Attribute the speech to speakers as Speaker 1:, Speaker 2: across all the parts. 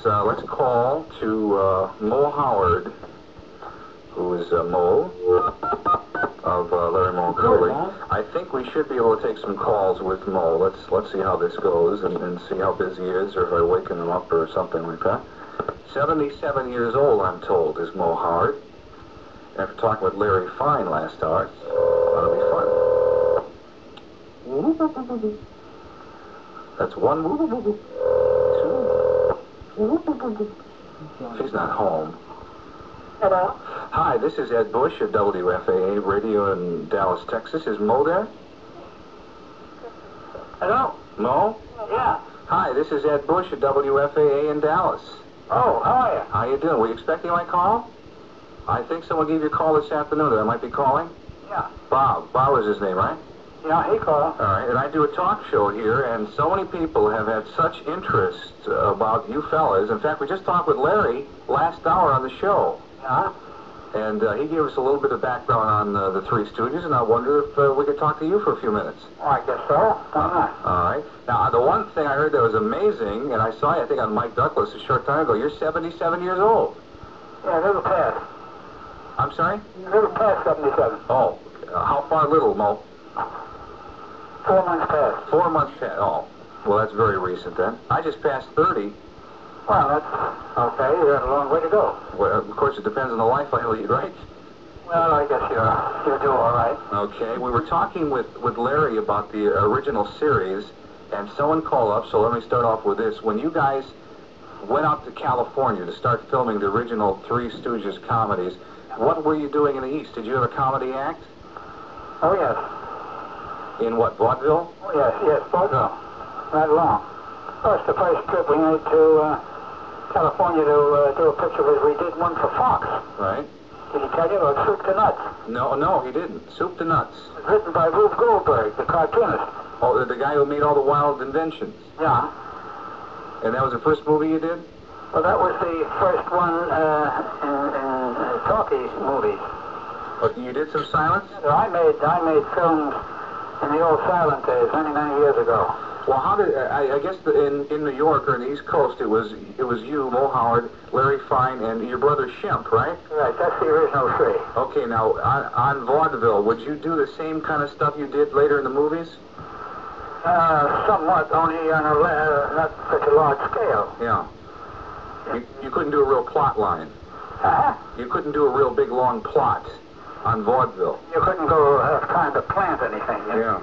Speaker 1: let's call to Mo Howard, who is Mo of Larry Moe and Curly. I think we should be able to take some calls with Mo. Let's see how this goes and see how busy he is, or if I waken him up or something like that. 77 years old, I'm told, is Mo Howard. After talking with Larry Fine last hour, that'll be fun. That's one. Two. She's not home.
Speaker 2: Hello?
Speaker 1: Hi, this is Ed Busch of WFAA Radio in Dallas, Texas. Is Mo there?
Speaker 2: Hello?
Speaker 1: Mo?
Speaker 2: Yeah.
Speaker 1: Hi, this is Ed Busch of WFAA in Dallas.
Speaker 2: Oh, how are you?
Speaker 1: How you doing? Were you expecting my call? I think someone gave you a call this afternoon that I might be calling.
Speaker 2: Yeah.
Speaker 1: Bob. Bob was his name, right?
Speaker 2: Yeah, he called.
Speaker 1: All right, and I do a talk show here, and so many people have had such interest about you fellas. In fact, we just talked with Larry last hour on the show.
Speaker 2: Yeah?
Speaker 1: And he gave us a little bit of background on the Three Stooges, and I wonder if we could talk to you for a few minutes.
Speaker 2: Oh, I guess so. Why not?
Speaker 1: All right. Now, the one thing I heard that was amazing, and I saw you, I think, on Mike Douglas a short time ago, you're 77 years old.
Speaker 2: Yeah, a little past.
Speaker 1: I'm sorry?
Speaker 2: A little past 77.
Speaker 1: Oh, how far little, Mo?
Speaker 2: 4 months past.
Speaker 1: 4 months past. Oh, well, that's very recent then. I just passed 30.
Speaker 2: Well, that's okay. You got a long way to go.
Speaker 1: Well, of course, it depends on the life I lead, right?
Speaker 2: Well, I guess you're doing all right.
Speaker 1: Okay, we were talking with Larry about the original series, and someone called up, so let me start off with this. When you guys went out to California to start filming the original Three Stooges comedies, what were you doing in the East? Did you have a comedy act?
Speaker 2: Oh, yes.
Speaker 1: In what, vaudeville?
Speaker 2: Oh, yes, vaudeville. Right along. First, the first trip we made to California to do a picture was we did one for Fox.
Speaker 1: Right.
Speaker 2: Did he tell you about Soup to Nuts?
Speaker 1: No, he didn't. Soup to Nuts.
Speaker 2: It was written by Rube Goldberg, the cartoonist.
Speaker 1: Oh, the guy who made all the wild inventions.
Speaker 2: Yeah.
Speaker 1: And that was the first movie you did?
Speaker 2: Well, that was the first one in talkie movies.
Speaker 1: Oh, you did some silence?
Speaker 2: I made films in the old silent days, many years ago.
Speaker 1: Well, how did I guess in New York or in the East Coast it was you, Mo Howard, Larry Fine, and your brother Shemp, right?
Speaker 2: Right, that's the original three.
Speaker 1: Okay, now on vaudeville, would you do the same kind of stuff you did later in the movies?
Speaker 2: Somewhat, only on a not such a large scale.
Speaker 1: Yeah. You couldn't do a real plot line.
Speaker 2: Uh-huh.
Speaker 1: You couldn't do a real big long plot on vaudeville.
Speaker 2: You couldn't go have time to plant anything.
Speaker 1: Yeah.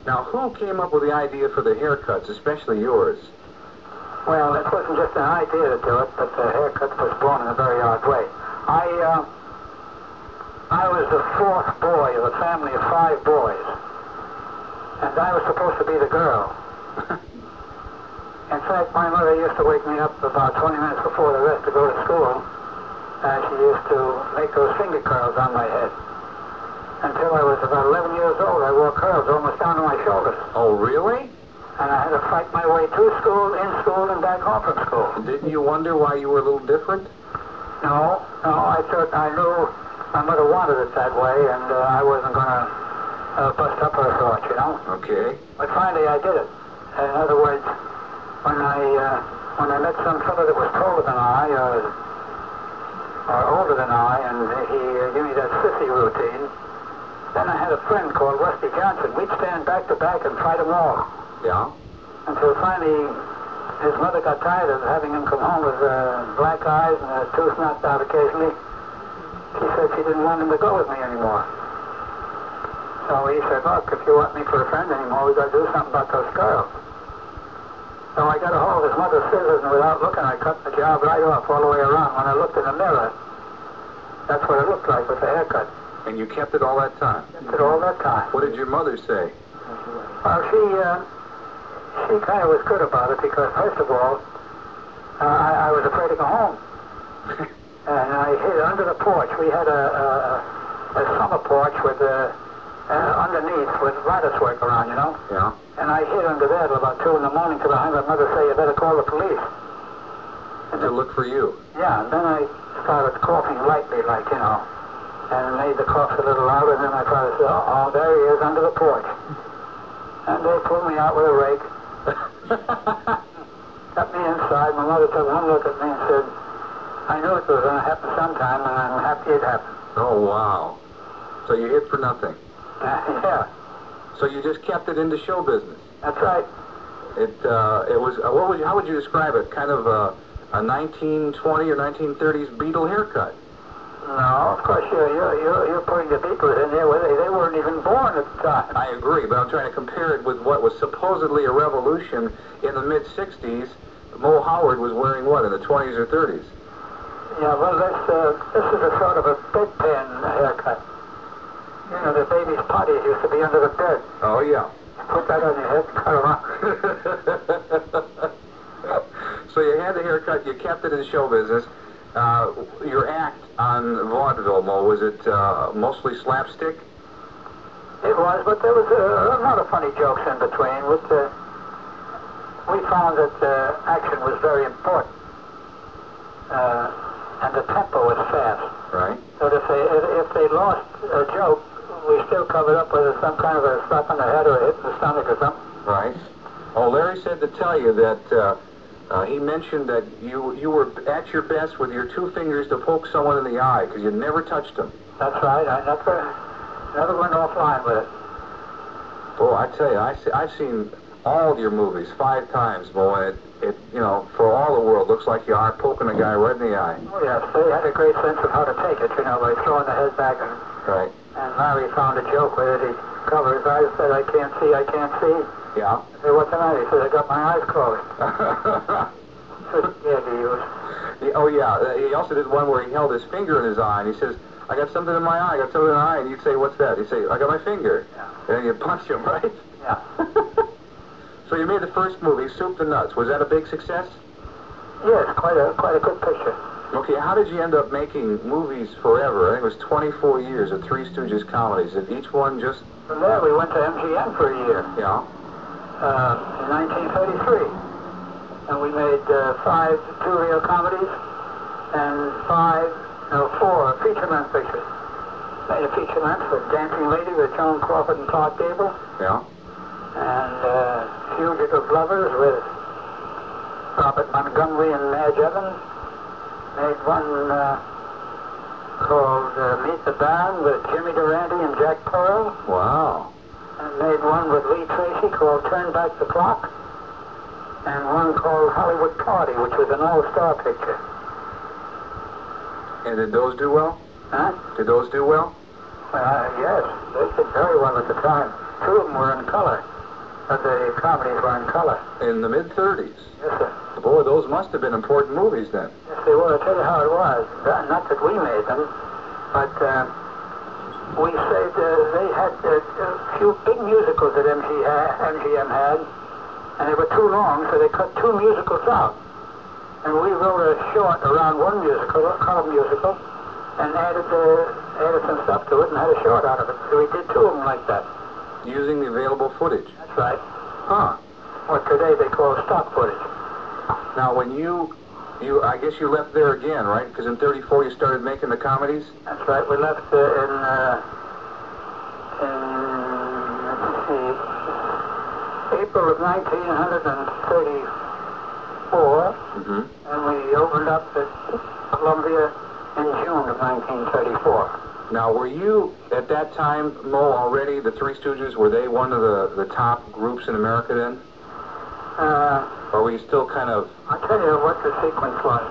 Speaker 1: Now, who came up with the idea for the haircuts, especially yours?
Speaker 2: Well, it wasn't just an idea to do it, but the haircut was born in a very odd way. I was the fourth boy of a family of 5 boys, and I was supposed to be the girl. In fact, my mother used to wake me up about 20 minutes before the rest to go to school, and she used to make those finger curls on my head. Until I was about 11 years old, I wore curls almost down to my shoulders.
Speaker 1: Oh, really?
Speaker 2: And I had to fight my way to school, in school, and back home from school.
Speaker 1: Didn't you wonder why you were a little different?
Speaker 2: No, I thought I knew my mother wanted it that way, and I wasn't going to bust up her thought, you know?
Speaker 1: Okay.
Speaker 2: But finally I did it. In other words, when I met some fellow that was taller than I, or older than I, and he gave me that sissy routine, then I had a friend called Rusty Johnson. We'd stand back to back and fight them all.
Speaker 1: Yeah.
Speaker 2: Until finally, his mother got tired of having him come home with black eyes and a tooth knocked out occasionally. She said she didn't want him to go with me anymore. So he said, look, if you want me for a friend anymore, we got to do something about those girls. So I got a hold of his mother's scissors, and without looking, I cut the job right off all the way around. When I looked in the mirror, that's what it looked like with the haircut.
Speaker 1: And you kept it all that time?
Speaker 2: Kept it all that time.
Speaker 1: What did your mother say?
Speaker 2: Well, she kind of was good about it because, first of all, I was afraid to go home. And I hid under the porch. We had a summer porch with underneath with lattice work around, you know?
Speaker 1: Yeah.
Speaker 2: And I hid under there till about 2 in the morning till I heard my mother say, you better call the police.
Speaker 1: And to look for you?
Speaker 2: Yeah, and then I started coughing lightly, like, you know, and made the cough a little louder, and then my father said, oh, there he is under the porch. And they pulled me out with a rake. got me inside. My mother took one look at me and said, I knew it was going to happen sometime, and I'm happy it happened.
Speaker 1: Oh, wow. So you hit for nothing.
Speaker 2: Yeah.
Speaker 1: So you just kept it into show business.
Speaker 2: That's right.
Speaker 1: It was, how would you describe it? Kind of a 1920 or 1930s Beatle haircut.
Speaker 2: No, of course, you're putting the Beatles in there. They weren't even born at the time.
Speaker 1: I agree, but I'm trying to compare it with what was supposedly a revolution in the mid-60s. Mo Howard was wearing what, in the 20s or 30s?
Speaker 2: Yeah, well, this is a sort of a bedpan haircut. You know, the baby's potties used to be under the bed.
Speaker 1: Oh, yeah.
Speaker 2: Put that on your head and cut around.
Speaker 1: So you had the haircut, you kept it in show business. Your act on vaudeville, Mo, was it mostly slapstick?
Speaker 2: It was, but there was a lot of funny jokes in between. We found that action was very important, and the tempo was fast.
Speaker 1: Right.
Speaker 2: So if they lost a joke, we still covered up with some kind of a slap on the head or a hit in the stomach or something.
Speaker 1: Right. Oh, Larry said to tell you that he mentioned that you were at your best with your two fingers to poke someone in the eye because you never touched them.
Speaker 2: That's right. I never went offline with it.
Speaker 1: Oh, I tell you, I've seen all of your movies 5 times, Mo, and it you know, for all the world, looks like you are poking a guy right in the eye.
Speaker 2: Oh, yes. They had a great sense of how to take it, you know, by throwing the head back.
Speaker 1: Right.
Speaker 2: And Larry found a joke with it. He covered his eyes, said, I can't see.
Speaker 1: Yeah.
Speaker 2: I said, what's the matter? He said, I got my eyes closed. Yeah, he was.
Speaker 1: Oh, yeah. He also did one where he held his finger in his eye, and he says, I got something in my eye, and you'd say, what's that? He'd say, I got my finger.
Speaker 2: Yeah.
Speaker 1: And then you punch him, right?
Speaker 2: Yeah.
Speaker 1: So you made the first movie, Soup to Nuts. Was that a big success?
Speaker 2: Yes, quite a good picture.
Speaker 1: Okay, how did you end up making movies forever? I think it was 24 years of Three Stooges comedies. Did each one just...
Speaker 2: From there, we went to MGM for a year.
Speaker 1: Yeah.
Speaker 2: In 1933. And we made 5 two-reel comedies and 4 feature-length pictures. Made a feature-length for Dancing Lady with Joan Crawford and Clark Gable.
Speaker 1: Yeah.
Speaker 2: And Fugitive Lovers with Robert Montgomery and Madge Evans. Made one called Meet the Baron with Jimmy Durante and Jack Pearl.
Speaker 1: Wow.
Speaker 2: And made one with Lee Tracy called Turn Back the Clock. And one called Hollywood Party, which was an all-star picture.
Speaker 1: And did those do well?
Speaker 2: Huh?
Speaker 1: Did those do well?
Speaker 2: Yes, they did very well at the time. 2 of them were in color. But the comedies were in color.
Speaker 1: In the mid-30s?
Speaker 2: Yes, sir.
Speaker 1: Boy, those must have been important movies then.
Speaker 2: Yes, they were. I'll tell you how it was. Not that we made them, but we saved, they had a few big musicals that MGM had, and they were too long, so they cut 2 musicals out. And we wrote a short around one musical, a color musical, and added some stuff to it and had a short out of it. So we did 2 of them like that.
Speaker 1: Using the available footage?
Speaker 2: That's right.
Speaker 1: Huh.
Speaker 2: What today they call stock footage.
Speaker 1: Now, when I guess you left there again, right? Because in 34 you started making the comedies?
Speaker 2: That's right. We left in let's see, April of 1934, and we opened up at Columbia in June of 1934.
Speaker 1: Now, were you, at that time, Mo, already, the Three Stooges, were they one of the top groups in America then? Or were you still kind of...
Speaker 2: I'll tell you what the sequence was.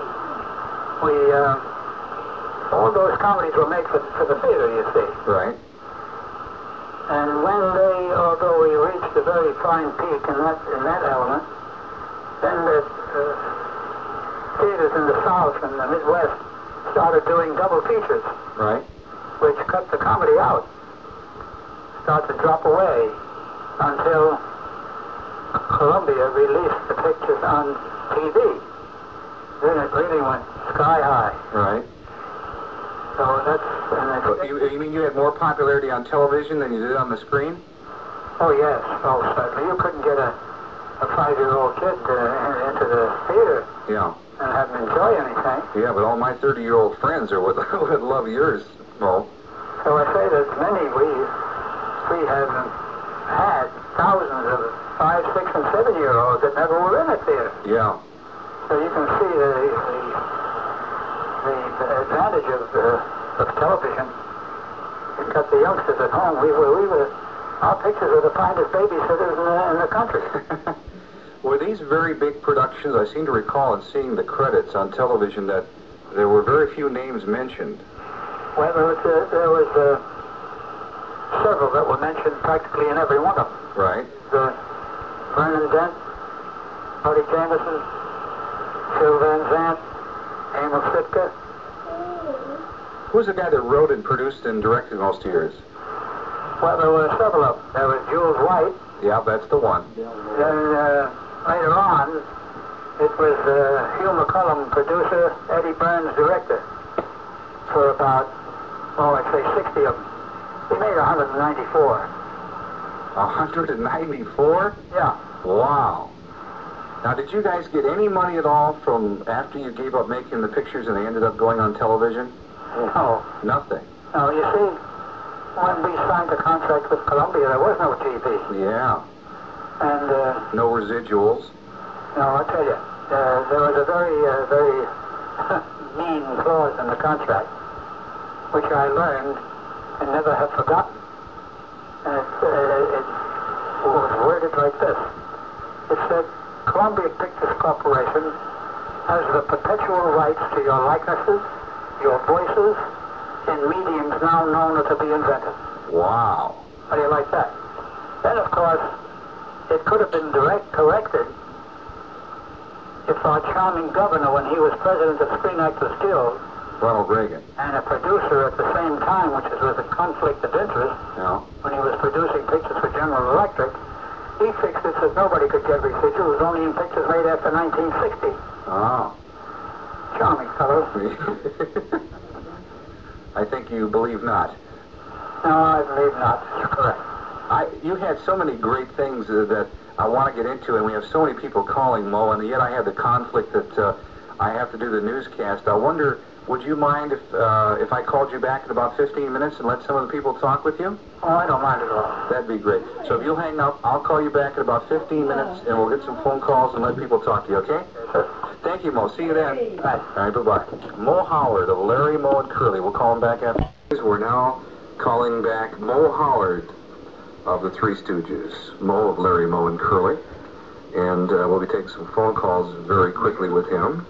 Speaker 2: All those comedies were made for the theater, you see.
Speaker 1: Right.
Speaker 2: And when although we reached a very fine peak in that element, then the theaters in the South and the Midwest started doing double features.
Speaker 1: Right.
Speaker 2: Which cut the comedy out, start to drop away until Columbia released the pictures on TV. Then it really went sky high.
Speaker 1: Right.
Speaker 2: So that's...
Speaker 1: You mean you had more popularity on television than you did on the screen?
Speaker 2: Oh, yes. Oh, certainly. You couldn't get a 5-year-old kid into the theater.
Speaker 1: Yeah.
Speaker 2: And have him enjoy anything.
Speaker 1: Yeah, but all my 30-year-old friends would love yours. Well,
Speaker 2: so I say that many we have had thousands of 5, 6, and 7-year-olds that never were in a theater.
Speaker 1: Yeah.
Speaker 2: So you can see the advantage of television. You've got the youngsters at home. Our pictures are the finest babysitters in the country.
Speaker 1: Were these very big productions? I seem to recall in seeing the credits on television that there were very few names mentioned.
Speaker 2: Well, there was several that were mentioned practically in every one of them.
Speaker 1: Right.
Speaker 2: Vernon Dent, Buddy Jameson, Phil Van Zandt, Emil Sitka.
Speaker 1: Who's the guy that wrote and produced and directed most of yours?
Speaker 2: Well, there were several of them. There was Jules White.
Speaker 1: Yeah, that's the one.
Speaker 2: Then later on, it was Hugh McCullum, producer, Eddie Burns, director, for about, I'd say 60 of them. He made 194.
Speaker 1: 194?
Speaker 2: Yeah.
Speaker 1: Wow. Now, did you guys get any money at all from after you gave up making the pictures and they ended up going on television?
Speaker 2: No.
Speaker 1: Nothing.
Speaker 2: No, you see, when we signed the contract with Columbia, there was no TV.
Speaker 1: Yeah.
Speaker 2: And
Speaker 1: no residuals.
Speaker 2: no, I tell you, there was a very mean clause in the contract, which I learned and never have forgotten. And it was worded like this. It said, Columbia Pictures Corporation has the perpetual rights to your likenesses, your voices, in mediums now known or to be invented.
Speaker 1: Wow.
Speaker 2: How do you like that? Then, of course, it could have been corrected if our charming governor, when he was president of Screen Actors Guild,
Speaker 1: Ronald Reagan.
Speaker 2: and a producer at the same time, which was a conflict of interest,
Speaker 1: Yeah.
Speaker 2: when he was producing pictures for General Electric, he fixed it so nobody could get residuals, only in pictures made after 1960.
Speaker 1: Oh.
Speaker 2: Charming fellow.
Speaker 1: I think you believe not.
Speaker 2: No, I believe not. You're correct.
Speaker 1: You had so many great things that I want to get into, and we have so many people calling, Mo, and yet I have the conflict that I have to do the newscast. I wonder, would you mind if I called you back in about 15 minutes and let some of the people talk with you?
Speaker 2: Oh, I don't mind at all.
Speaker 1: That'd be great. So if you'll hang up, I'll call you back in about 15 minutes, and we'll get some phone calls and let people talk to you, okay? Thank you, Mo. See you then.
Speaker 2: Bye.
Speaker 1: All right, bye-bye. Mo Howard of Larry, Mo, and Curly. We'll call him back after. We're now calling back Mo Howard of the Three Stooges. Mo of Larry, Mo, and Curly. And we'll be taking some phone calls very quickly with him.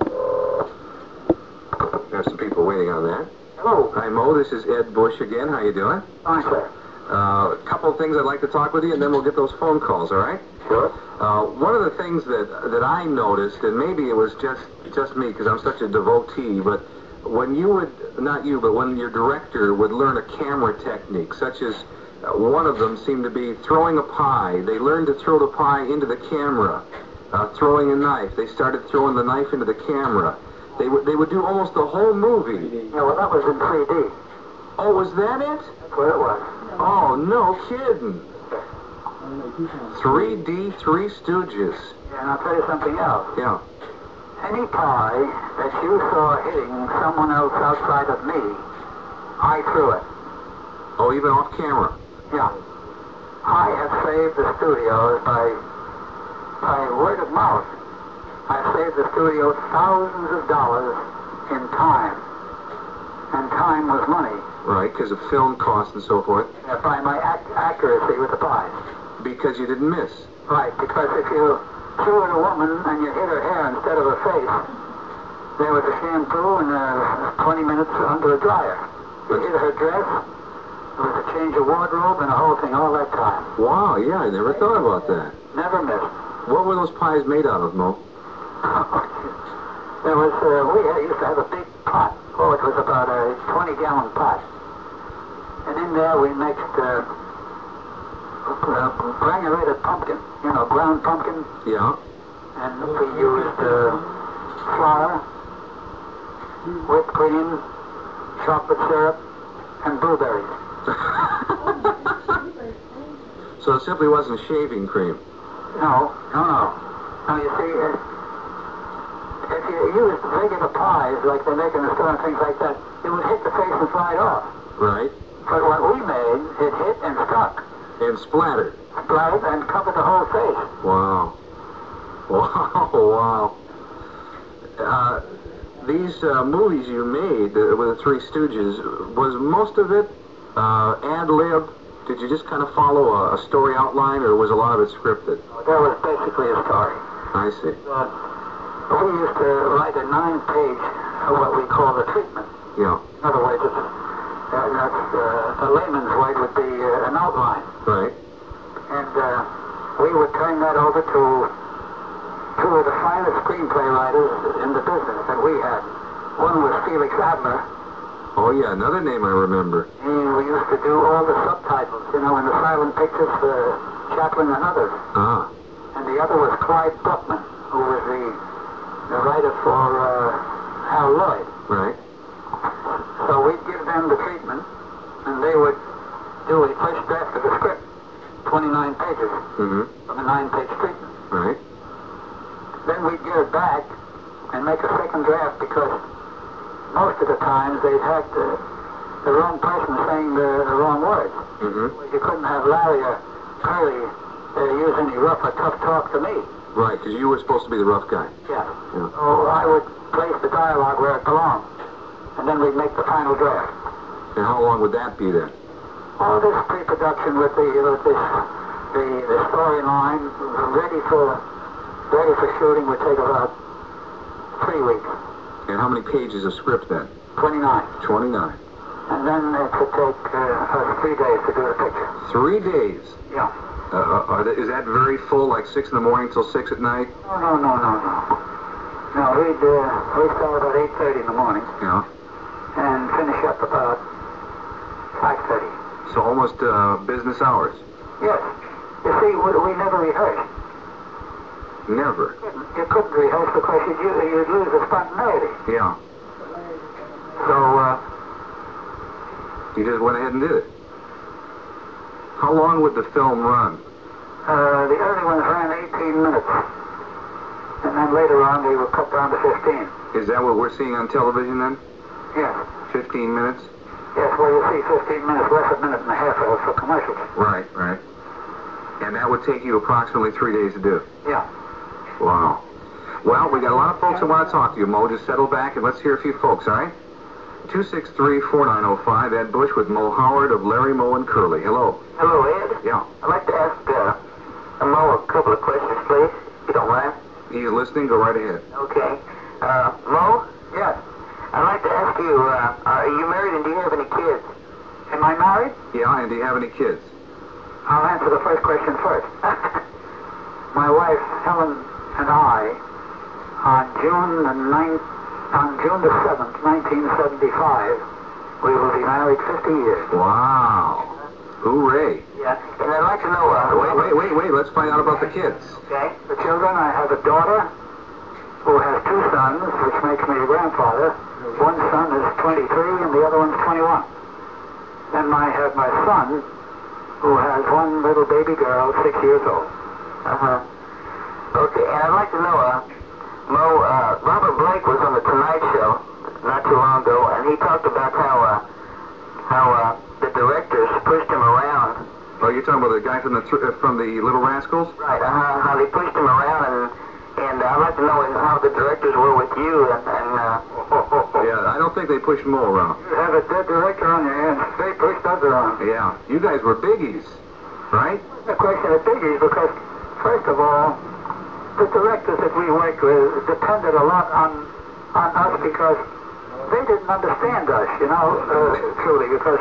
Speaker 1: There's some people waiting on that.
Speaker 2: Hello.
Speaker 1: Hi, Mo. This is Ed Busch again. How you doing?
Speaker 2: Fine, sir.
Speaker 1: A couple of things I'd like to talk with you, and then we'll get those phone calls, all right?
Speaker 2: Sure.
Speaker 1: One of the things that I noticed, and maybe it was just me because I'm such a devotee, but when you would, not you, but when your director would learn a camera technique, such as one of them seemed to be throwing a pie. They learned to throw the pie into the camera. Throwing a knife. They started throwing the knife into the camera. They would do almost the whole movie.
Speaker 2: Yeah, well, that was in 3D.
Speaker 1: Oh, was that it?
Speaker 2: That's what it was.
Speaker 1: Oh, no kidding. 3D, Three Stooges.
Speaker 2: Yeah, and I'll tell you something else.
Speaker 1: Yeah.
Speaker 2: Any pie that you saw hitting someone else outside of me, I threw it.
Speaker 1: Oh, even off camera?
Speaker 2: Yeah. I have saved the studios by word of mouth. I've saved the studios thousands of dollars in time. And time was money.
Speaker 1: Right, because of film costs and so forth.
Speaker 2: By my accuracy with the pies.
Speaker 1: Because you didn't miss.
Speaker 2: Right, because if you threw at a woman and you hit her hair instead of her face, there was a shampoo and 20 minutes under a dryer. You hit her dress, there was a change of wardrobe and a whole thing all that time.
Speaker 1: Wow, yeah, I never thought about that.
Speaker 2: Never missed.
Speaker 1: What were those pies made out of, Mo?
Speaker 2: There was, we used to have a big pot. Oh, it was about a 20-gallon pot. And in there we mixed granulated pumpkin, ground pumpkin.
Speaker 1: Yeah.
Speaker 2: And we used flour, whipped cream, chocolate syrup, and blueberries.
Speaker 1: So it simply wasn't shaving cream.
Speaker 2: No. Now, you see, if you used regular pies like they make in the store and things like that, it would hit the face and slide off.
Speaker 1: Right.
Speaker 2: But what we made, it hit and stuck.
Speaker 1: And splattered.
Speaker 2: Splattered and covered the whole face.
Speaker 1: Wow. Wow, wow. These movies you made with the Three Stooges, was most of it ad-lib? Did you just kind of follow a story outline, or was a lot of it scripted?
Speaker 2: That was basically a story.
Speaker 1: I see.
Speaker 2: We used to write a 9-page, what we call the treatment.
Speaker 1: Yeah.
Speaker 2: In other words, a layman's word would be an outline.
Speaker 1: Right.
Speaker 2: And we would turn that over to two of the finest screenplay writers in the business that we had. One was Felix Adler.
Speaker 1: Oh, yeah, another name I remember.
Speaker 2: And we used to do all the subtitles, in the silent pictures for Chaplin and others.
Speaker 1: Ah.
Speaker 2: And the other was Clyde Buckman, who was the writer for Hal Lloyd.
Speaker 1: Right.
Speaker 2: So we'd give them the treatment, and they would do a first draft of the script, 29 pages, from a 9-page treatment.
Speaker 1: Right.
Speaker 2: Then we'd give it back and make a second draft, because most of the times they'd have the wrong person saying the wrong words. You couldn't have Larry or Curly use any rough or tough talk to me.
Speaker 1: Right, because you were supposed to be the rough guy.
Speaker 2: Yeah. So I would place the dialogue where it belonged, and then we'd make the final draft.
Speaker 1: And how long would that be then?
Speaker 2: All this pre-production with the storyline ready for shooting would take about 3 weeks.
Speaker 1: And how many pages of script then?
Speaker 2: 29.
Speaker 1: 29.
Speaker 2: And then it could take us 3 days to do the picture.
Speaker 1: 3 days?
Speaker 2: Yeah.
Speaker 1: Is that very full, like 6 in the morning till 6 at night?
Speaker 2: No. No, we'd start about 8:30 in the morning.
Speaker 1: Yeah.
Speaker 2: And finish up about 5:30.
Speaker 1: So almost business hours?
Speaker 2: Yes. You see, we never rehearsed.
Speaker 1: Never?
Speaker 2: You couldn't rehearse because you'd lose the spontaneity.
Speaker 1: Yeah.
Speaker 2: So,
Speaker 1: you just went ahead and did it. How long would the film run?
Speaker 2: The early ones ran 18 minutes. And then later on they were cut down to 15.
Speaker 1: Is that what we're seeing on television then?
Speaker 2: Yes.
Speaker 1: 15 minutes?
Speaker 2: Yes, well you see 15 minutes, less a minute and a half for commercials.
Speaker 1: Right. And that would take you approximately 3 days to do?
Speaker 2: Yeah.
Speaker 1: Wow. Well, we got a lot of folks that want to talk to you, Mo. Just settle back and let's hear a few folks, all right? 263-4905, Ed Busch with Mo Howard of Larry, Mo, and Curly. Hello.
Speaker 2: Hello, Ed.
Speaker 1: Yeah.
Speaker 2: I'd like to ask Mo a couple of questions, please, if you don't mind.
Speaker 1: He's listening. Go right ahead.
Speaker 2: Okay. Mo? Yes. I'd like to ask you, are you married and do you have any kids? Am I married?
Speaker 1: Yeah, and do you have any kids?
Speaker 2: I'll answer the first question first. My wife, Helen, and I, on June the 7th, 1975, we will be married 50 years.
Speaker 1: Wow. Hooray.
Speaker 2: Yeah. And I'd like to know...
Speaker 1: Wait. Let's find out about the kids.
Speaker 2: Okay. The children, I have a daughter who has 2 sons, which makes me a grandfather. One son is 23 and the other one's 21. Then I have my son, who has one little baby girl, 6 years old. Okay, and I'd like to know, Mo, Robert Blake was on the Tonight Show not too long ago, and he talked about how the directors pushed him around.
Speaker 1: Oh, you're talking about the guy from the Little Rascals?
Speaker 2: Right, how they pushed him around, and I'd like to know how the directors were with you,
Speaker 1: Yeah, I don't think they pushed Mo around.
Speaker 2: You have a dead director on your hands. They pushed us around.
Speaker 1: Yeah, you guys were biggies, right?
Speaker 2: It's a question of biggies because, first of all, the directors that we worked with depended a lot on us because they didn't understand us, truly, because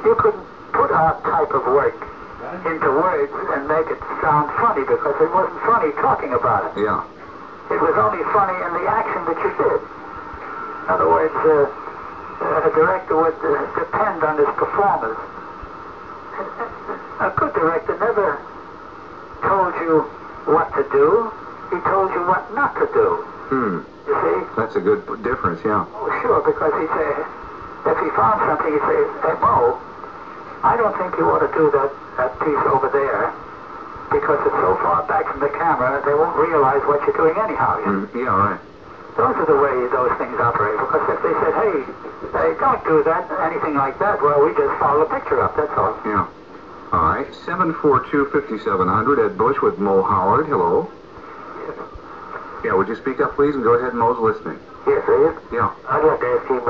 Speaker 2: you couldn't put our type of work into words and make it sound funny because it wasn't funny talking about it.
Speaker 1: Yeah.
Speaker 2: It was only funny in the action that you did. In other words, a director would depend on his performers. A good director never told you what to do. He told you what not to do. You see?
Speaker 1: That's a good difference, yeah.
Speaker 2: Oh, sure, because he'd say, if he found something, he'd say, hey, Mo, I don't think you ought to do that piece over there because it's so far back from the camera, they won't realize what you're doing anyhow.
Speaker 1: Yeah, right.
Speaker 2: Those are the way those things operate, because if they said, hey, don't do that, anything like that, well, we just follow the picture up, that's all.
Speaker 1: Yeah. All right, 742-5700, Ed Busch with Mo Howard. Hello. Yeah, would you speak up, please, and go ahead, Mo's listening.
Speaker 3: Yes, Ed?
Speaker 1: Yeah.
Speaker 3: I'd like to ask him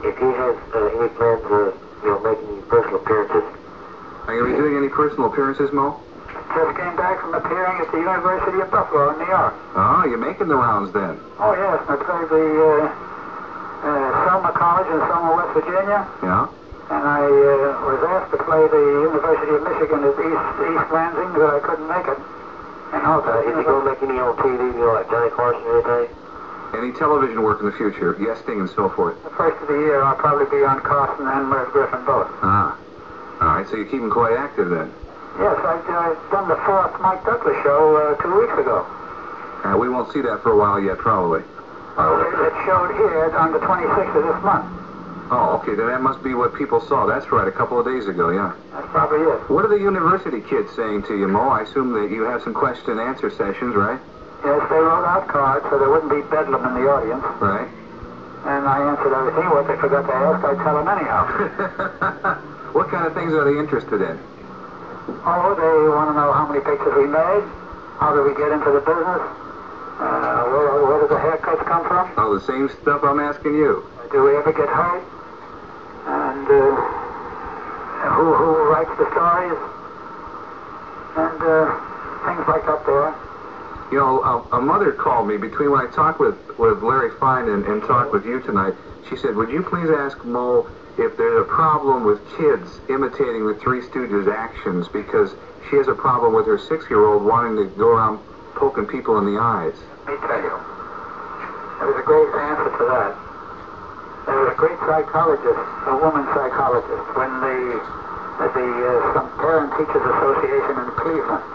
Speaker 3: if he has any plans of, making any personal appearances.
Speaker 1: Are you doing any personal appearances, Mo?
Speaker 2: Just came back from appearing at the University of Buffalo in New York.
Speaker 1: Oh, you're making the rounds then.
Speaker 2: Oh, yes. I played the Selma College in Selma, West Virginia.
Speaker 1: Yeah.
Speaker 2: And I was asked to play the University of Michigan at East Lansing, but I couldn't make it. And also,
Speaker 3: is he going to make any on TV, like Johnny Carson or anything?
Speaker 1: Any television work in the future, guesting and so forth?
Speaker 2: The first of the year, I'll probably be on Carson and Merv Griffin both.
Speaker 1: Ah. All right, so you're keeping quite active then.
Speaker 2: Yes, I've done the fourth Mike Douglas show 2 weeks ago.
Speaker 1: We won't see that for a while yet, probably.
Speaker 2: Well, it showed here on the 26th of this month.
Speaker 1: Oh, okay, then that must be what people saw. That's right, a couple of days ago, yeah.
Speaker 2: That's probably it.
Speaker 1: What are the university kids saying to you, Mo? I assume that you have some question and answer sessions, right?
Speaker 2: Yes, they wrote out cards so there wouldn't be bedlam in the audience.
Speaker 1: Right.
Speaker 2: And I answered everything. What they forgot to ask, I tell them anyhow.
Speaker 1: What kind of things are they interested in?
Speaker 2: Oh, they want to know how many pictures we made, how did we get into the business, where did the haircuts come from?
Speaker 1: Oh, the same stuff I'm asking you.
Speaker 2: Do we ever get hurt? And who writes the stories? And things like that there.
Speaker 1: You know, a mother called me between when I talked with Larry Fine and talked with you tonight. She said, would you please ask Mo if there's a problem with kids imitating the Three Stooges' actions, because she has a problem with her 6-year-old wanting to go around poking people in the eyes.
Speaker 2: Let me tell you, there was a great answer to that. There was a great psychologist, a woman psychologist, when some Parent Teachers Association in Cleveland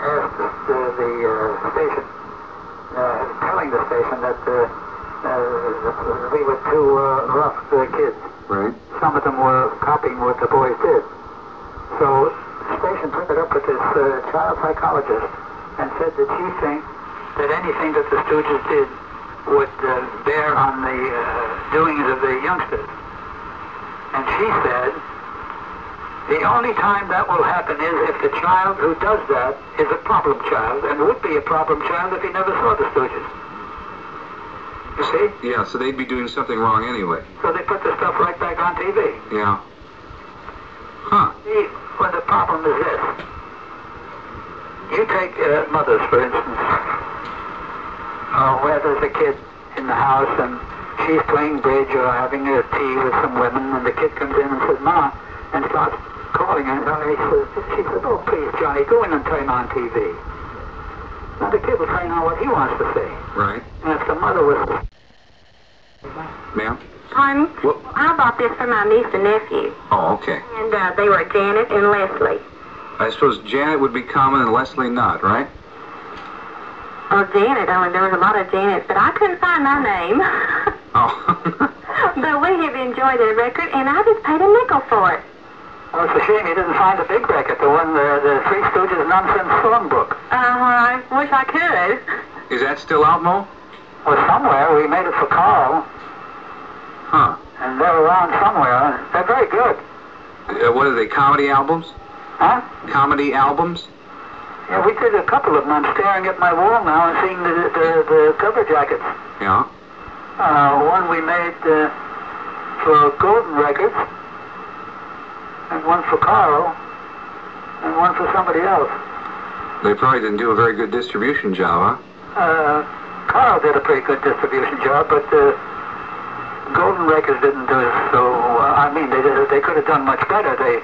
Speaker 2: asked the station, telling the station that we were too rough to the kids.
Speaker 1: Right.
Speaker 2: Some of them were copying what the boys did. So the station took it up with this child psychologist and said that she thinks that anything that the Stooges did would bear on the doings of the youngsters. And she said, the only time that will happen is if the child who does that is a problem child, and would be a problem child if he never saw the Stooges. You see?
Speaker 1: Yeah, so they'd be doing something wrong anyway.
Speaker 2: So they put the stuff right back on TV.
Speaker 1: Yeah. Huh.
Speaker 2: See, well, the problem is this. You take mothers, for instance, where there's a kid in the house and she's playing bridge or having a tea with some women, and the kid comes in and says, Ma, and starts calling her, and she says, oh, please, Johnny, go in and turn on TV. Now, the kid will turn on what he wants to see.
Speaker 1: Right.
Speaker 2: And if the mother was...
Speaker 1: Ma'am?
Speaker 4: Pardon? I bought this for my niece and nephew.
Speaker 1: Oh, okay.
Speaker 4: And they were Janet and Leslie.
Speaker 1: I suppose Janet would be common and Leslie not, right?
Speaker 4: Oh, Janet, there was a lot of Janets, but I couldn't find my name.
Speaker 1: Oh.
Speaker 4: But we have enjoyed the record, and I just paid a nickel for it.
Speaker 2: Well, it's a shame you didn't find the big record, the one, the Three Stooges Nonsense Songbook.
Speaker 4: I wish I could.
Speaker 1: Is that still out, Mo?
Speaker 2: Well, somewhere. We made it for Carl.
Speaker 1: Huh.
Speaker 2: And they're around somewhere. They're very good.
Speaker 1: What are they, comedy albums?
Speaker 2: Huh?
Speaker 1: Comedy albums?
Speaker 2: Yeah, we did a couple of them. I'm staring at my wall now and seeing the cover jackets.
Speaker 1: Yeah.
Speaker 2: One we made for Golden Records, and one for Carl, and one for somebody else.
Speaker 1: They probably didn't do a very good distribution job, huh?
Speaker 2: Carl did a pretty good distribution job, but Golden Records didn't do it so... they could have done much better. They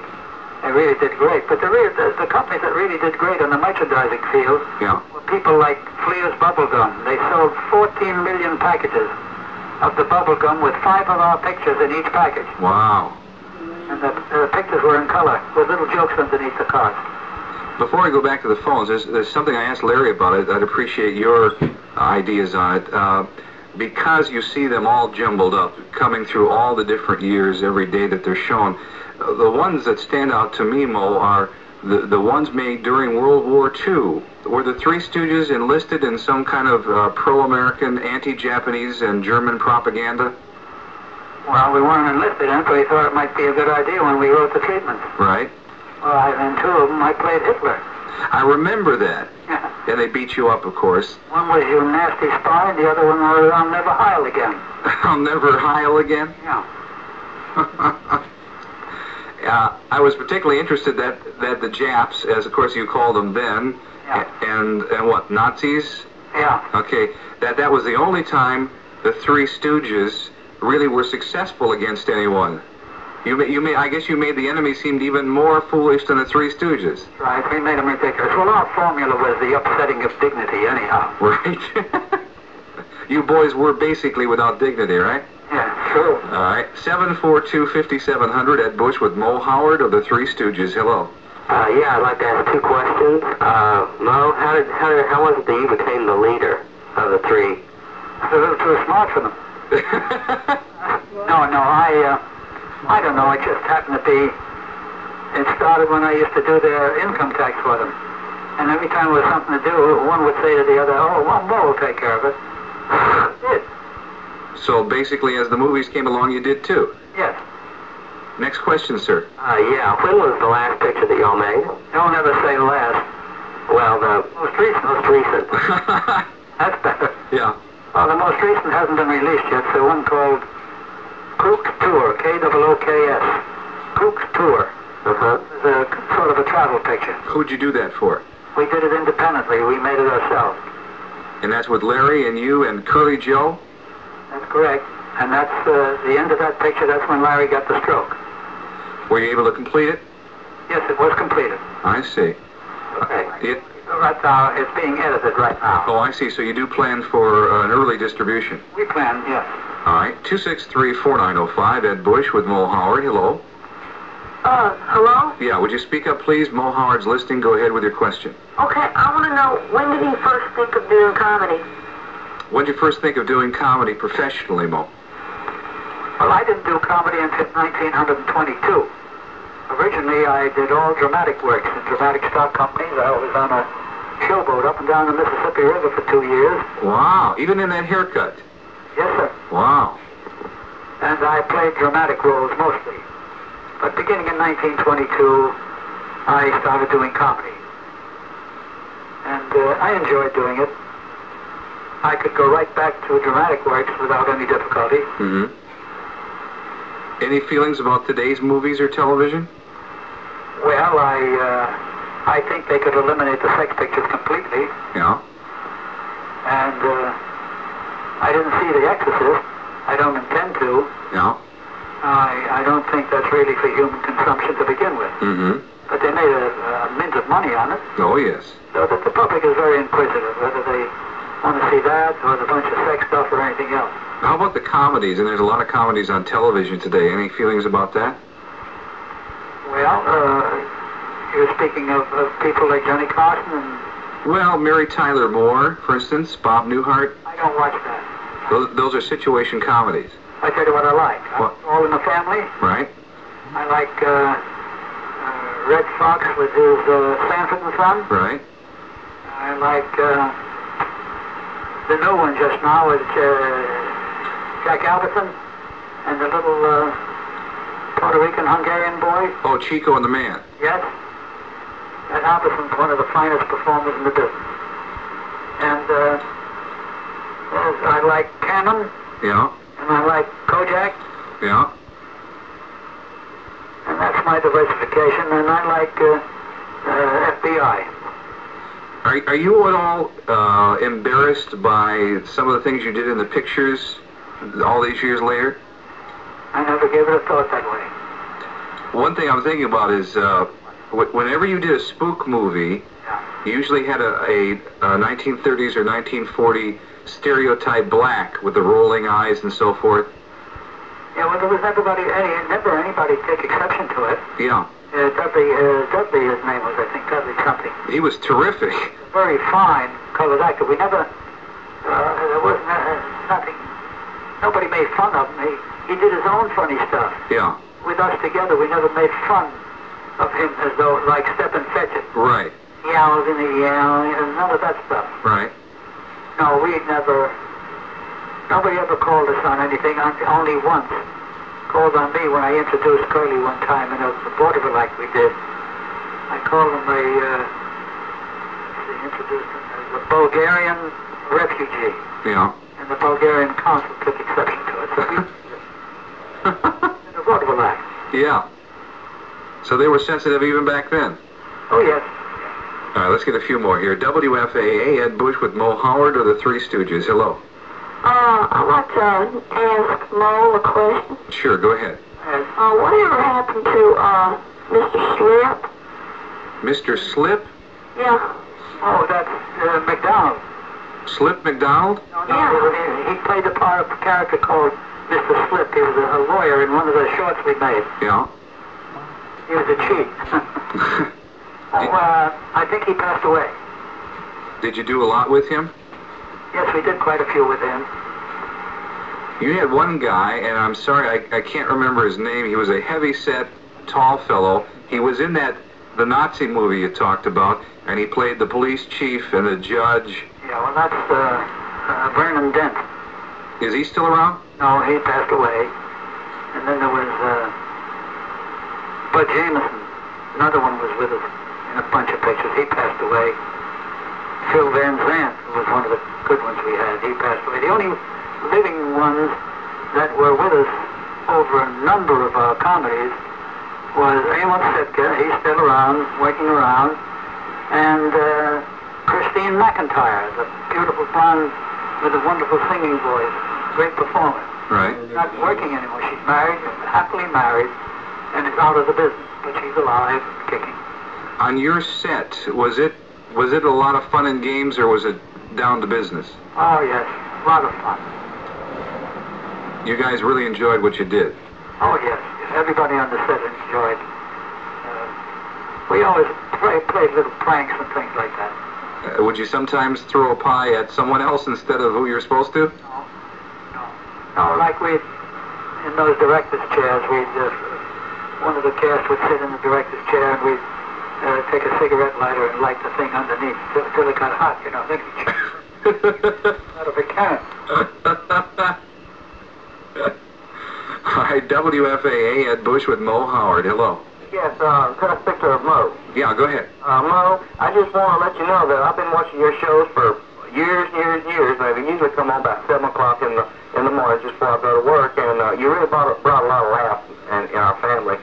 Speaker 2: really did great. But the companies that really did great on the merchandising field were people like Fleer's Bubblegum. They sold 14 million packages of the bubblegum with 5 of our pictures in each package.
Speaker 1: Wow.
Speaker 2: And the pictures were in color with little jokes underneath the cards.
Speaker 1: Before I go back to the phones, there's something I asked Larry about it. I'd appreciate your ideas on it. Because you see them all jumbled up, coming through all the different years every day that they're shown, the ones that stand out to me, Mo, are the ones made during World War II. Were the Three Stooges enlisted in some kind of pro-American, anti-Japanese, and German propaganda?
Speaker 2: Well, we weren't enlisted in it, but we thought it might be a good idea when we wrote the treatment.
Speaker 1: Right.
Speaker 2: Well, in 2 of them, I played Hitler.
Speaker 1: I remember that.
Speaker 2: Yeah.
Speaker 1: And they beat you up, of course.
Speaker 2: One was You Nasty Spy, and the other one was I'll Never Heil Again.
Speaker 1: I'll Never Heil Again?
Speaker 2: Yeah.
Speaker 1: I was particularly interested that the Japs, as of course you called them then,
Speaker 2: Yeah.
Speaker 1: and what, Nazis?
Speaker 2: Yeah.
Speaker 1: Okay, that was the only time the Three Stooges really were successful against anyone. I guess you made the enemy seem even more foolish than the Three Stooges.
Speaker 2: Right, we made them ridiculous. Well, our formula was the upsetting of dignity, anyhow.
Speaker 1: Right. You boys were basically without dignity, right?
Speaker 2: Yeah, true.
Speaker 1: All right. 742-5700 at Busch with Mo Howard of the Three Stooges. Hello.
Speaker 3: Yeah, I'd like to ask two questions. Mo, how was it that you became the leader of the three?
Speaker 2: It's a little too smart for them. No, I don't know. It just happened to be. It started when I used to do their income tax for them. And every time there was something to do, one would say to the other, "Oh, well, Mo will take care of it." It did.
Speaker 1: So basically, as the movies came along, you did too.
Speaker 2: Yes.
Speaker 1: Next question, sir.
Speaker 3: Yeah, when was the last picture that y'all made?
Speaker 2: Don't ever say last.
Speaker 3: Well, the
Speaker 2: Most recent.
Speaker 3: most recent.
Speaker 2: That's better.
Speaker 1: Yeah.
Speaker 2: Well, the most recent hasn't been released yet. It's the one called Kook's Tour, K-O-O-K-S. Kook's Tour.
Speaker 3: Uh-huh.
Speaker 2: It's a sort of a travel picture.
Speaker 1: Who'd you do that for?
Speaker 2: We did it independently. We made it ourselves.
Speaker 1: And that's with Larry and you and Curly Joe?
Speaker 2: That's correct. And that's the end of that picture. That's when Larry got the stroke.
Speaker 1: Were you able to complete it?
Speaker 2: Yes, it was completed.
Speaker 1: I see.
Speaker 2: Okay.
Speaker 1: It,
Speaker 2: Right now, it's being edited right now.
Speaker 1: oh, I see. So you do plan for an early distribution.
Speaker 2: We plan, yes.
Speaker 1: All right. 263-4905 at Busch with Mo Howard. Hello.
Speaker 4: Hello?
Speaker 1: Yeah, would you speak up, please? Mo Howard's listening. Go ahead with your question.
Speaker 4: Okay, I want to know, when did he first think of doing comedy?
Speaker 1: When did you first think of doing comedy professionally, Mo?
Speaker 2: Well, I didn't do comedy until 1922. Originally, I did all dramatic works in dramatic stock companies. I was on a showboat up and down the Mississippi River for 2 years.
Speaker 1: Wow. Even in that haircut?
Speaker 2: Yes, sir.
Speaker 1: Wow.
Speaker 2: And I played dramatic roles mostly. But beginning in 1922, I started doing comedy. And I enjoyed doing it. I could go right back to dramatic works without any difficulty.
Speaker 1: Mm-hmm. Any feelings about today's movies or television?
Speaker 2: Well, I think they could eliminate the sex pictures completely.
Speaker 1: Yeah.
Speaker 2: And I didn't see The Exorcist. I don't intend to.
Speaker 1: Yeah.
Speaker 2: I don't think that's really for human consumption to begin with.
Speaker 1: Mm-hmm.
Speaker 2: But they made a mint of money on it.
Speaker 1: Oh, yes.
Speaker 2: So that the public is very inquisitive, whether they want to see that or the bunch of sex stuff or anything else.
Speaker 1: How about the comedies? And there's a lot of comedies on television today. Any feelings about that?
Speaker 2: Well, you're speaking of people like Johnny Carson and...
Speaker 1: Well, Mary Tyler Moore, for instance, Bob Newhart.
Speaker 2: I don't watch that.
Speaker 1: Those are situation comedies.
Speaker 2: I tell you what I like.
Speaker 1: What?
Speaker 2: All in the Family.
Speaker 1: Right?
Speaker 2: I like Red Fox with his Sanford and Son.
Speaker 1: Right.
Speaker 2: I like the new one just now with Jack Albertson and the little Puerto Rican Hungarian boy.
Speaker 1: Oh, Chico and the Man.
Speaker 2: Yes. And Albertson's one of the finest performers in the business. And I like Cannon.
Speaker 1: Yeah.
Speaker 2: And I like Kojak.
Speaker 1: Yeah.
Speaker 2: And that's my diversification. And I like FBI.
Speaker 1: Are you at all embarrassed by some of the things you did in the pictures all these years later?
Speaker 2: I never gave it a thought that way.
Speaker 1: One thing I'm thinking about is whenever you did a spook movie, you usually had a 1930s or 1940 stereotype black with the rolling eyes and so forth.
Speaker 2: Yeah, well, there was never anybody take exception to it.
Speaker 1: Yeah.
Speaker 2: Dudley, his name was, I think, Dudley something.
Speaker 1: He was terrific.
Speaker 2: Very fine colored actor. We never, there was nothing, nobody made fun of him. He did his own funny stuff.
Speaker 1: Yeah.
Speaker 2: With us together, we never made fun of him as though, like, Step and Fetch It.
Speaker 1: Right.
Speaker 2: Yells in the yell, none of that stuff.
Speaker 1: Right.
Speaker 2: No, nobody ever called us on anything, only once. Called on me when I introduced Curly one time in a vaudeville like we did. I called him a introduced him as a Bulgarian refugee.
Speaker 1: Yeah.
Speaker 2: And the Bulgarian consul took exception to it. So we did a vaudeville act.
Speaker 1: Yeah. So they were sensitive even back then.
Speaker 2: Oh, yes.
Speaker 1: All right, let's get a few more here. WFAA, Ed Busch with Mo Howard or the Three Stooges. Hello.
Speaker 4: I'd like to ask Mo a question.
Speaker 1: Sure, go ahead.
Speaker 4: Whatever happened to Mr. Slip?
Speaker 1: Mr. Slip?
Speaker 4: Yeah.
Speaker 2: Oh, that's McDonald.
Speaker 1: Slip McDonald?
Speaker 2: No,
Speaker 4: Yeah.
Speaker 2: he played the part of a character called Mr. Slip. He was a lawyer in one of the shorts we made.
Speaker 1: Yeah.
Speaker 2: He was a cheat. I think he passed away.
Speaker 1: Did you do a lot with him?
Speaker 2: Yes, we did quite a few with him.
Speaker 1: You had one guy, and I'm sorry, I can't remember his name. He was a heavy-set, tall fellow. He was in the Nazi movie you talked about, and he played the police chief and the judge.
Speaker 2: Yeah, well, that's Vernon Dent.
Speaker 1: Is he still around?
Speaker 2: No, he passed away. And then there was Bud Jameson. Another one was with us in a bunch of pictures. He passed away. Phil Van Zandt, who was one of the good ones we had, he passed away. The only living ones that were with us over a number of our comedies was Amos Sitka. He's still around, working around. And Christine McIntyre, the beautiful blonde with a wonderful singing voice, great performer.
Speaker 1: Right.
Speaker 2: She's not working anymore. She's married, happily married, and is out of the business. But she's alive, kicking.
Speaker 1: On your set, was it a lot of fun and games, or was it down to business?
Speaker 2: Oh, yes. A lot of fun.
Speaker 1: You guys really enjoyed what you did.
Speaker 2: Oh, yes. Everybody on the set enjoyed. We always played little pranks and things like that.
Speaker 1: Would you sometimes throw a pie at someone else instead of who you're supposed to?
Speaker 2: No, like in those director's chairs, one of the cast would sit in the director's chair and we'd take a cigarette lighter and light the thing underneath till it got hot, you know. Then out of a can.
Speaker 1: Hi, WFAA, Ed Busch with Mo Howard. Hello.
Speaker 5: Yes, could I speak to Mo?
Speaker 1: Yeah, go ahead.
Speaker 5: Mo, I just want to let you know that I've been watching your shows for years. Maybe usually come on about 7 o'clock in the morning just before I go to work, and you really brought a lot of laughs in our family.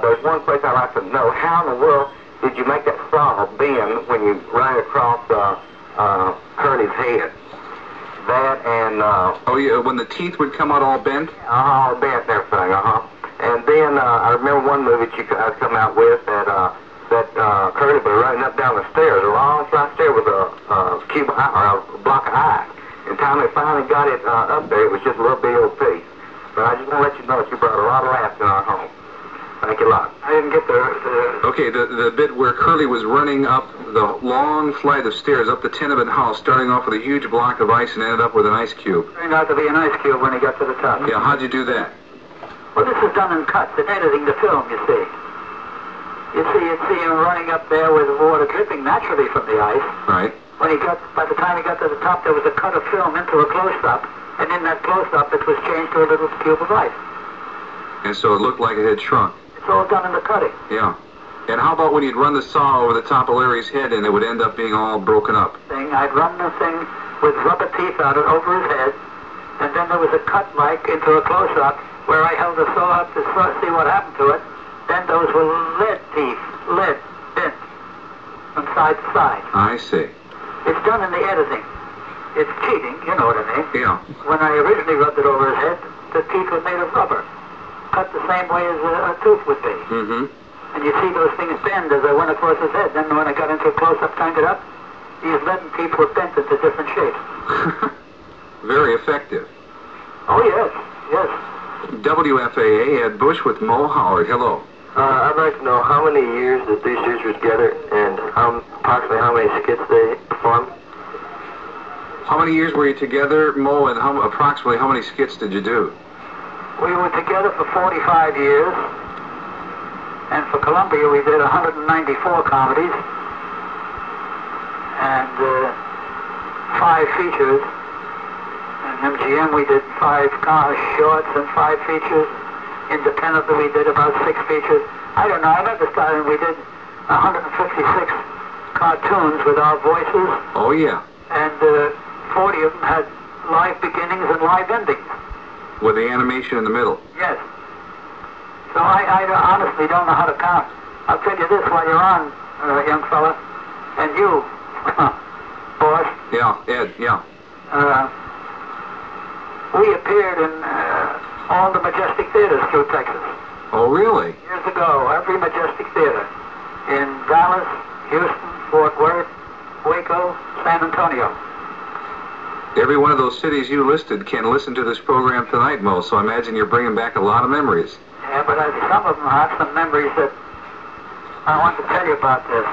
Speaker 5: There's one place I'd like to know: how in the world did you make that saw bend when you ran across Curly's head? That and
Speaker 1: oh yeah, when the teeth would come out all bent.
Speaker 5: all bent and everything. And then I remember one movie that I'd come out with that Curly was running up down the stairs, a long flight stair with a cube or a block of ice. And time they finally got it up there, it was just a little bitty old piece. But I just want to let you know that you brought a lot of laughs in our home. Thank you a lot.
Speaker 2: I didn't get the
Speaker 1: Okay, the bit where Curly was running up the long flight of stairs up the tenement house, starting off with a huge block of ice and ended up with an ice cube.
Speaker 2: turned out to be an ice cube when he got to the top.
Speaker 1: Yeah, how'd you do that?
Speaker 2: Well, this is done in cuts, in editing the film, you see. You see him running up there with the water dripping naturally from the ice.
Speaker 1: Right.
Speaker 2: By the time he got to the top, there was a cut of film into a close-up, and in that close-up, it was changed to a little cube of ice.
Speaker 1: And so it looked like it had shrunk.
Speaker 2: It's all done in the cutting.
Speaker 1: Yeah. And how about when you'd run the saw over the top of Larry's head and it would end up being all broken up?
Speaker 2: I'd run the thing with rubber teeth on it over his head, and then there was a cut mic into a close-up where I held the saw up to see what happened to it. Then those were lead teeth, bent from side to side.
Speaker 1: I see.
Speaker 2: It's done in the editing. It's cheating, you know what I mean.
Speaker 1: Yeah.
Speaker 2: When I originally rubbed it over his head, the teeth were made of rubber, cut the same way as a tooth would be.
Speaker 1: Mm-hmm.
Speaker 2: And you see those things bend as I went across his head. Then when I got into a close-up, turned it up, these leaden teeth were bent into different shapes.
Speaker 1: Very effective.
Speaker 2: Oh, yes, yes.
Speaker 1: WFAA, Ed Busch with Mo Howard. Hello.
Speaker 5: I'd like to know how many years that these dudes were together and approximately how many skits they performed.
Speaker 1: How many years were you together, Mo, and approximately how many skits did you do?
Speaker 2: We were together for 45 years, and for Columbia we did 194 comedies and 5 features. And MGM we did 5 shorts and 5 features. Independently we did about 6 features. I don't know, I remember starting we did 156 cartoons with our voices,
Speaker 1: Oh, yeah.
Speaker 2: and 40 of them had live beginnings and live endings.
Speaker 1: With the animation in the middle.
Speaker 2: Yes. So I honestly don't know how to count. I'll tell you this while you're on, young fella, and you, boss.
Speaker 1: Yeah, Ed, yeah.
Speaker 2: We appeared in all the Majestic theaters through Texas.
Speaker 1: Oh, really?
Speaker 2: Years ago, every Majestic theater. In Dallas, Houston, Fort Worth, Waco, San Antonio.
Speaker 1: Every one of those cities you listed can listen to this program tonight, Mo, so I imagine you're bringing back a lot of memories.
Speaker 2: Yeah, but some of them have some memories that I want to tell you about this.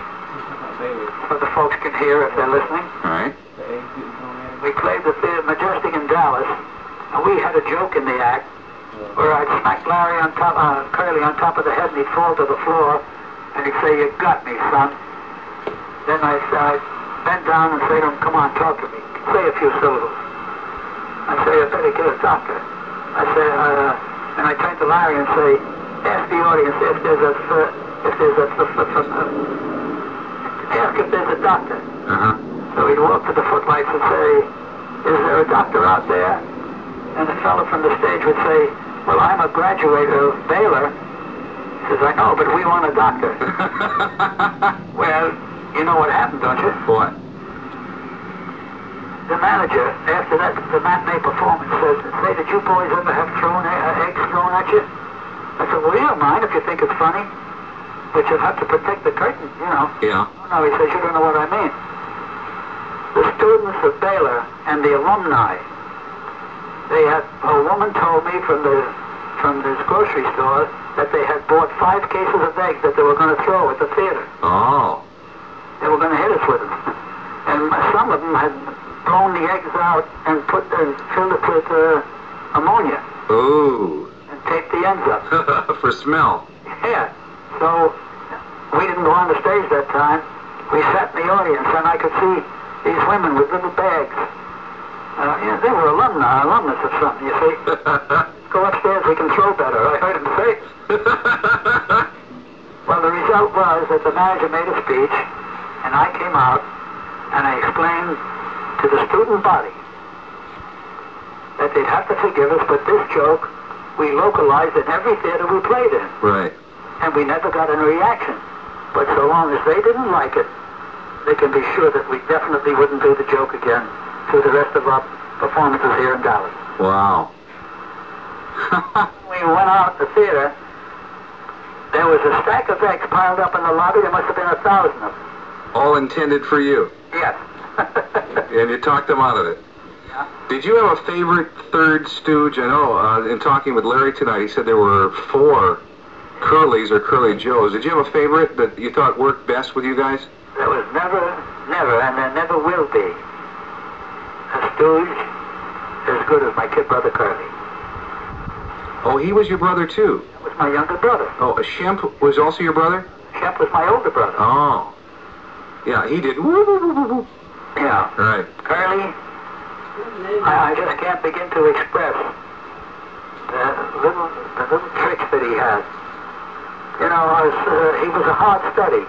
Speaker 2: So the folks can hear if they're listening.
Speaker 1: All right.
Speaker 2: We played the theater Majestic in Dallas, and we had a joke in the act where I'd smack Larry on top, Curly on top of the head, and he'd fall to the floor, and he'd say, "You got me, son." Then I'd bend down and say to him, "Come on, talk to me. Say a few syllables." I say, "I better get a doctor." I say, and I turn to Larry and say, "Ask the audience if there's a doctor."
Speaker 1: Uh-huh.
Speaker 2: So he'd walk to the footlights and say, "Is there a doctor out there?" And the fellow from the stage would say, "Well, I'm a graduate of Baylor." He says, "I know, but we want a doctor." Well, you know what happened, don't you?
Speaker 1: What?
Speaker 2: The manager, after that, the matinee performance, said, "Say, did you boys ever have eggs thrown at you?" I said, "Well, you don't mind if you think it's funny, but you'll have to protect the curtain, you know."
Speaker 1: Yeah.
Speaker 2: No, he says, "You don't know what I mean." The students of Baylor and the alumni, they had, a woman told me from this grocery store that they had bought 5 cases of eggs that they were going to throw at the theater.
Speaker 1: Oh.
Speaker 2: They were going to hit us with them. And some of them had blown the eggs out and filled it with ammonia.
Speaker 1: Ooh.
Speaker 2: And taped the ends up.
Speaker 1: For smell.
Speaker 2: Yeah. So we didn't go on the stage that time. We sat in the audience, and I could see these women with little bags. Yeah, they were alumnus of something, you see. Go upstairs, we can throw better, I heard him say. Well, the result was that the manager made a speech, and I came out, and I explained to the student body that they'd have to forgive us, but this joke we localized in every theater we played in.
Speaker 1: Right.
Speaker 2: And we never got any reaction. But so long as they didn't like it, they can be sure that we definitely wouldn't do the joke again through the rest of our performances here in Dallas.
Speaker 1: Wow.
Speaker 2: We went out the theater. There was a stack of eggs piled up in the lobby. There must have been 1,000 of them.
Speaker 1: All intended for you.
Speaker 2: Yes.
Speaker 1: And you talked them out of it.
Speaker 2: Yeah.
Speaker 1: Did you have a favorite third stooge? I know, in talking with Larry tonight, he said there were 4 Curlys or Curly Joes. Did you have a favorite that you thought worked best with you guys?
Speaker 2: There was never, and there never will be a stooge as good as my kid brother Curly.
Speaker 1: Oh, he was your brother too?
Speaker 2: That was my younger brother.
Speaker 1: Oh, Shemp was also your brother?
Speaker 2: Shemp was my older brother.
Speaker 1: Oh. Yeah, he did. Woo, woo, woo, woo, woo.
Speaker 2: Yeah.
Speaker 1: Right.
Speaker 2: Curly, I just can't begin to express the little tricks that he had. You know, he was a hard study.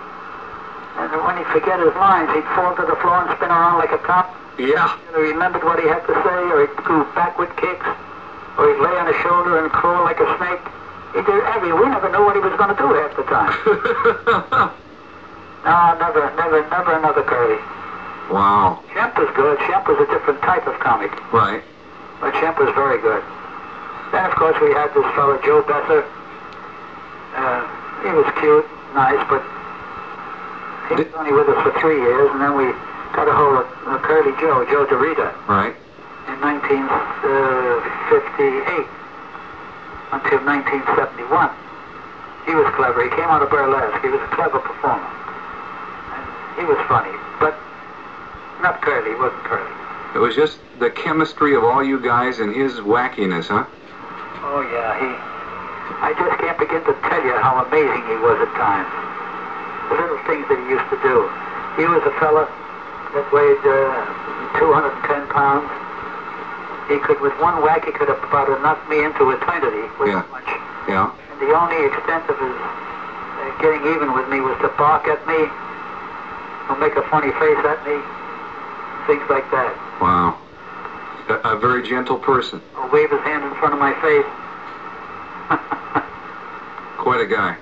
Speaker 2: And when he'd forget his lines, he'd fall to the floor and spin around like a top.
Speaker 1: Yeah.
Speaker 2: He remembered what he had to say, or he'd do backward kicks, or he'd lay on his shoulder and crawl like a snake. He did we never knew what he was going to do half the time. No, never another Curly.
Speaker 1: Wow.
Speaker 2: Shemp was good. Shemp was a different type of comic.
Speaker 1: Right.
Speaker 2: But Shemp was very good. Then, of course, we had this fellow, Joe Besser. He was cute, nice, but he was only with us for 3 years, and then we got a hold of Curly Joe DeRita.
Speaker 1: Right.
Speaker 2: In 1958 until 1971. He was clever. He came out of burlesque. He was a clever performer. And he was funny, but not Curly. He wasn't Curly.
Speaker 1: It was just the chemistry of all you guys and his wackiness, huh?
Speaker 2: Oh, yeah. I just can't begin to tell you how amazing he was at times. The little things that he used to do. He was a fella that weighed 210 pounds. He could, with one whack, he could have about knocked me into eternity with a punch.
Speaker 1: Yeah.
Speaker 2: And the only extent of his getting even with me was to bark at me He'll make a funny face at me. Things like that.
Speaker 1: Wow. A very gentle person.
Speaker 2: He'll wave his hand in front of my face.
Speaker 1: Quite a guy.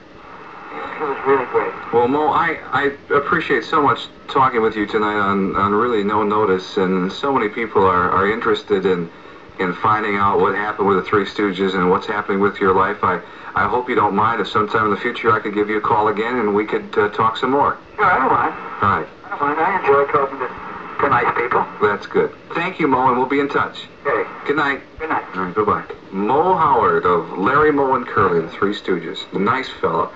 Speaker 2: It was really great.
Speaker 1: Well, Mo, I appreciate so much talking with you tonight on really no notice, and so many people are interested in finding out what happened with the Three Stooges and what's happening with your life. I hope you don't mind if sometime in the future I could give you a call again and we could talk some more.
Speaker 2: Sure, I don't mind.
Speaker 1: All right.
Speaker 2: I don't mind. I enjoy talking to nice people.
Speaker 1: That's good. Thank you, Mo, and we'll be in touch.
Speaker 2: Okay.
Speaker 1: Good night.
Speaker 2: Good night.
Speaker 1: All right, bye-bye. Mo Howard of Larry, Moe, and Curly, the Three Stooges. Nice fella.